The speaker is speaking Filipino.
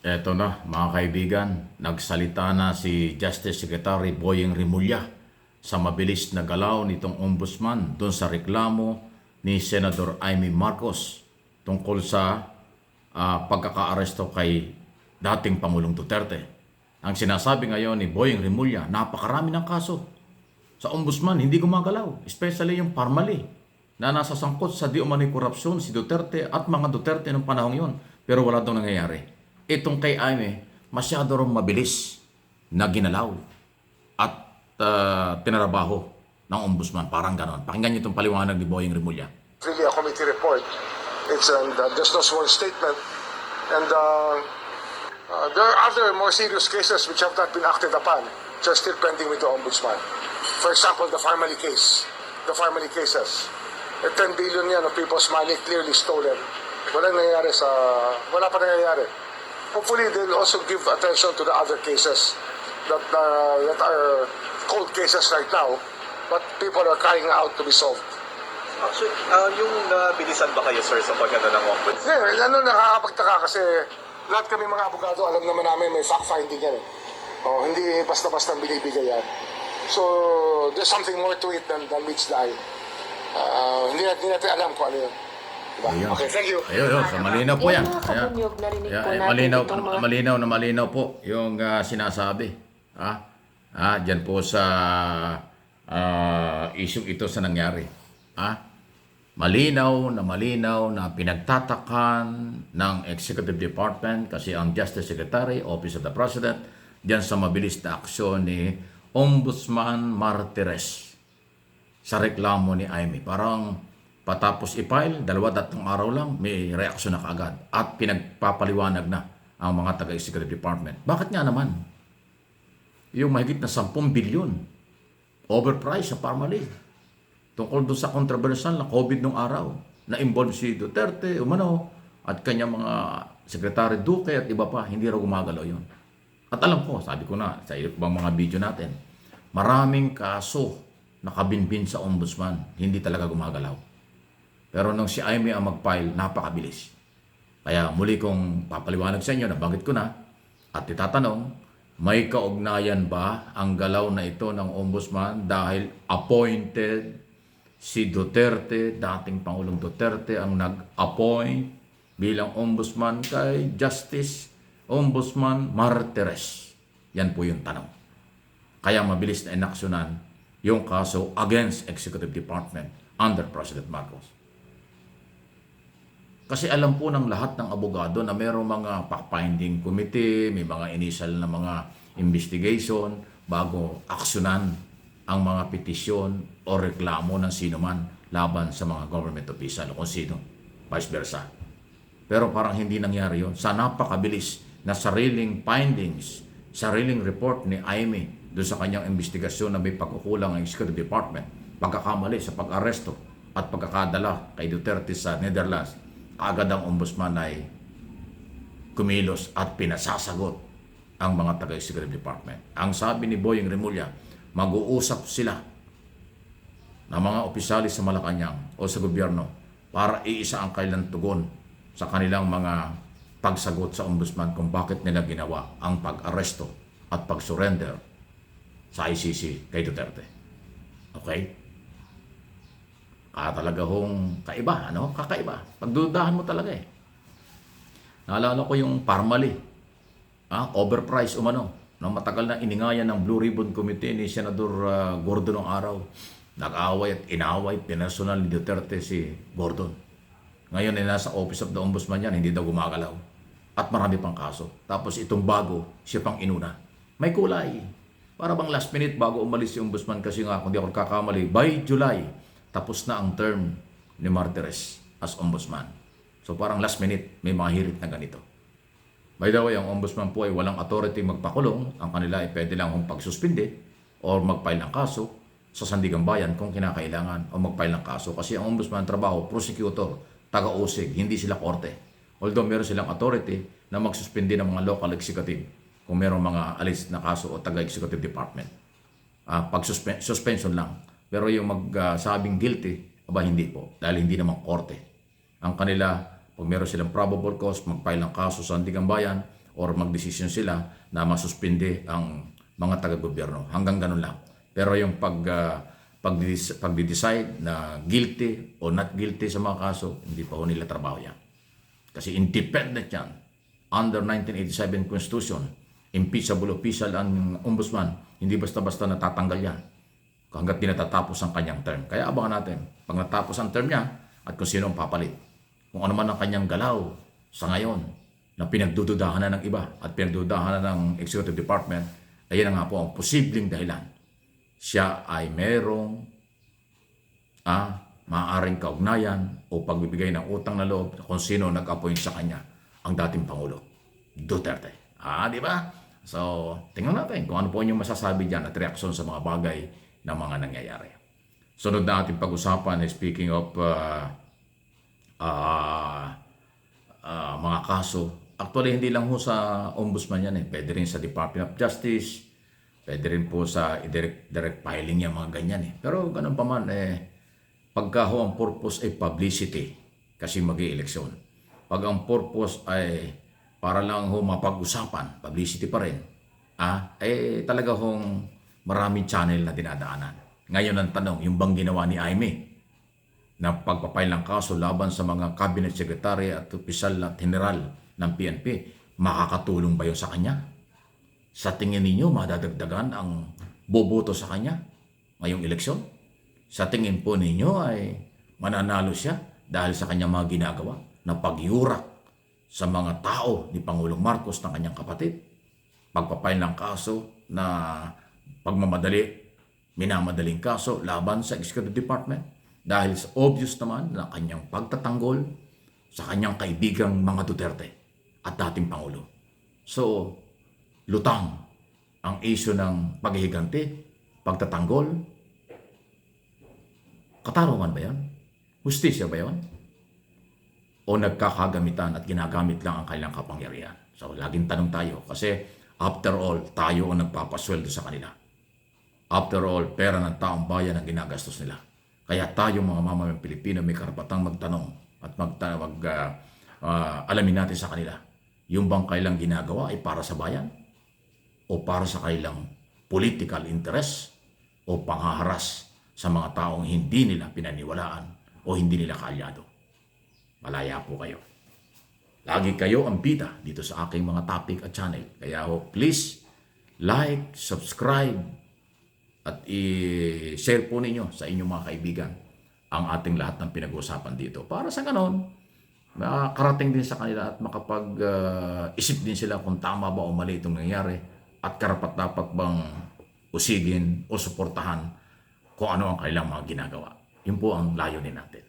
Eto na mga kaibigan, nagsalita na si Justice Secretary Boyeng Rimulya sa mabilis na galaw nitong ombudsman doon sa reklamo ni Senador Amy Marcos tungkol sa pagkakaaresto kay dating Pangulong Duterte. Ang sinasabi ngayon ni Boyeng Rimulya, napakarami ng kaso sa ombudsman, hindi gumagalaw, especially yung Parmali na nasa sangkot sa di umano'y korupsyon si Duterte at mga Duterte ng panahong yon, pero wala daw nangyayari. Itong kay Aime, masyado rin mabilis na ginalaw at tinarabaho ng ombudsman. Parang ganon. Pakinggan niyo itong paliwanag ni Boyeng Rimulya. Really a committee report. It's there's no sworn statement, and there are other more serious cases which have not been acted upon, which are still pending with the ombudsman. For example, the family case, the family cases. 10 billion yan of people's money clearly stolen. Wala pa nangyayari. Hopefully, they'll also give attention to the other cases that are cold cases right now, but people are crying out to be solved. Actually, yung nabilisan ba kayo, sir, sa pagkano ng ombudsman? Yeah, nakakapagtaka kasi lahat kami mga abogado, alam naman namin may fact-finding yan eh. Hindi basta-basta binibigay yan. So, there's something more to it than meets the eye. Hindi natin alam kung ano yun. Diba? Ayun. Okay, thank you. Ayun, so malinaw po yan. Mga kabunyog, narinig po natin Malinaw, itong mga... malinaw po yung sinasabi. Diyan po sa issue ito sa nangyari. Malinaw na pinagtatakan ng Executive Department kasi ang Justice Secretary, Office of the President, diyan sa mabilis na aksyon ni Ombudsman Martires sa reklamo ni Amy. Parang patapos i-file, 2-3 araw lang, may reaksyon na kaagad at pinagpapaliwanag na ang mga taga-Executive Department. Bakit nga naman? Yung mahigit na 10 bilyon overpriced sa Parmali tungkol doon sa controversial na COVID nung araw na involved si Duterte, at kanyang mga Secretary Duque at iba pa, hindi raw gumagalaw yun. At alam ko, sabi ko na sa ibang mga video natin, maraming kaso nakabinbin sa ombudsman, hindi talaga gumagalaw. Pero nung si Amy ang mag-file, napakabilis. Kaya muli kong papaliwanag sa inyo, nabanggit ko na, at itatanong, may kaugnayan ba ang galaw na ito ng ombudsman dahil appointed si Duterte, dating Pangulong Duterte, ang nag-appoint bilang ombudsman kay Justice Ombudsman Martires? Yan po yung tanong. Kaya mabilis na inaksyonan yung kaso against Executive Department under President Marcos. Kasi alam po ng lahat ng abogado na mayroong mga fact-finding committee, may mga initial na mga investigation bago aksyonan ang mga petisyon o reklamo ng sino man laban sa mga government official o kung sino, vice versa. Pero parang hindi nangyari yun. Sa napakabilis na sariling findings, sariling report ni Amy doon sa kanyang investigasyon na may pagkukulang ang Executive Department, pagkakamali sa pag-aresto at pagkakadala kay Duterte sa Netherlands, agad ang ombudsman ay kumilos at pinasasagot ang mga taga-Executive Department. Ang sabi ni Boyeng Rimulya, mag-uusap sila ng mga opisyalis sa Malacanang o sa gobyerno para iisa ang kailang tugon sa kanilang mga pagsagot sa ombudsman kung bakit nila ginawa ang pag-aresto at pag-surrender sa ICC kay Duterte. Okay? Talaga hong kaiba, kakaiba. Pagdudahan mo talaga eh. Naalala ko yung Parmali, overpriced na matagal na iningayan ng Blue Ribbon Committee ni Senador Gordon ng araw. Nag-away at inaway, personal ni Duterte si Gordon. Ngayon ay nasa Office of the Ombudsman yan, hindi daw gumagalaw. At marami pang kaso. Tapos itong bago, siya pang inuna. May kulay. Para bang last minute bago umalis si Ombudsman kasi nga, kung di ako kakamali, by July, tapos na ang term ni Martires as Ombudsman. So parang last minute, may mga hirit na ganito. By the way, ang Ombudsman po ay walang authority magpakulong. Ang kanila ay pwede lang kung pagsuspinde o mag-file ng kaso sa Sandigang Bayan kung kinakailangan o mag-file ng kaso. Kasi ang Ombudsman trabaho, prosecutor, taga-usig, hindi sila korte. Although meron silang authority na magsuspindi ng mga local executive kung meron mga alis na kaso o taga-executive department. Suspension lang. Pero yung magsabing guilty, hindi po. Dahil hindi naman korte. Ang kanila, kung meron silang probable cause, mag-file ng kaso sa Sandigang Bayan or magdesisyon sila na masuspindi ang mga taga-gobyerno. Hanggang ganun lang. Pero yung pag-decide na guilty o not guilty sa mga kaso, hindi pa ho nila trabaho yan. Kasi independent yan. Under 1987 Constitution, impeachable official ang ombudsman, hindi basta-basta natatanggal yan hanggat di natatapos ang kanyang term. Kaya abangan natin, pag natapos ang term niya at kung sino ang papalit. Kung ano man ang kanyang galaw sa ngayon na pinagdududahan na ng iba at pinagdududahan na ng Executive Department, ay yan nga po ang posibleng dahilan. Siya ay merong maaaring kaugnayan o pagbibigay ng utang na loob kung sino nag-appoint sa kanya, ang dating Pangulo, Duterte. Di ba? So, tingnan natin kung ano po inyong masasabi dyan at reaksyon sa mga bagay na mga nangyayari. Sunod na ating pag-usapan, speaking of mga kaso, actually hindi lang ho sa ombudsman yan pwede rin sa Department of Justice, pwede rin po sa direct filing yan, mga ganyan Pero ganun pa man, pagka ho ang purpose ay publicity, kasi mag-i-eleksyon. Pag ang purpose ay para lang ho mapag-usapan, publicity pa rin, talaga hong maraming channel na dinadaanan. Ngayon ang tanong, yung bang ginawa ni Aimee na pagpapail ng kaso laban sa mga cabinet secretary at opisyal na general ng PNP, makakatulong ba yun sa kanya? Sa tingin ninyo, madadagdagan ang boboto sa kanya ngayong eleksyon? Sa tingin po ninyo ay mananalo siya dahil sa kanyang mga ginagawa na pagyurak sa mga tao ni Pangulong Marcos ng kanyang kapatid? Pagpapail ng kaso na minamadaling kaso laban sa Executive Department dahil sa obvious naman na kanyang pagtatanggol sa kanyang kaibigang mga Duterte at dating Pangulo. So, lutang ang issue ng paghihiganti, pagtatanggol. Katarungan ba yan? Hustisya ba yan? O nagkakagamitan at ginagamit lang ang kanilang kapangyarihan? So, laging tanong tayo kasi after all, tayo ang nagpapasweldo sa kanila. After all, pera ng taong bayan ang ginagastos nila. Kaya tayo mga mamamayang Pilipino may karapatang magtanong at alamin natin sa kanila. Yung bang kailang ginagawa ay para sa bayan? O para sa kailang political interest? O panghaharas sa mga taong hindi nila pinaniwalaan o hindi nila kaalyado? Malaya po kayo. Lagi kayo ang bida dito sa aking mga topic at channel. Kaya please like, subscribe, at i-share po ninyo sa inyong mga kaibigan ang ating lahat ng pinag-uusapan dito. Para sa ganon, makarating din sa kanila at makapag-isip din sila kung tama ba o mali itong nangyayari at karapat-dapat bang usigin o suportahan kung ano ang kailang mga ginagawa. Yun po ang layunin natin.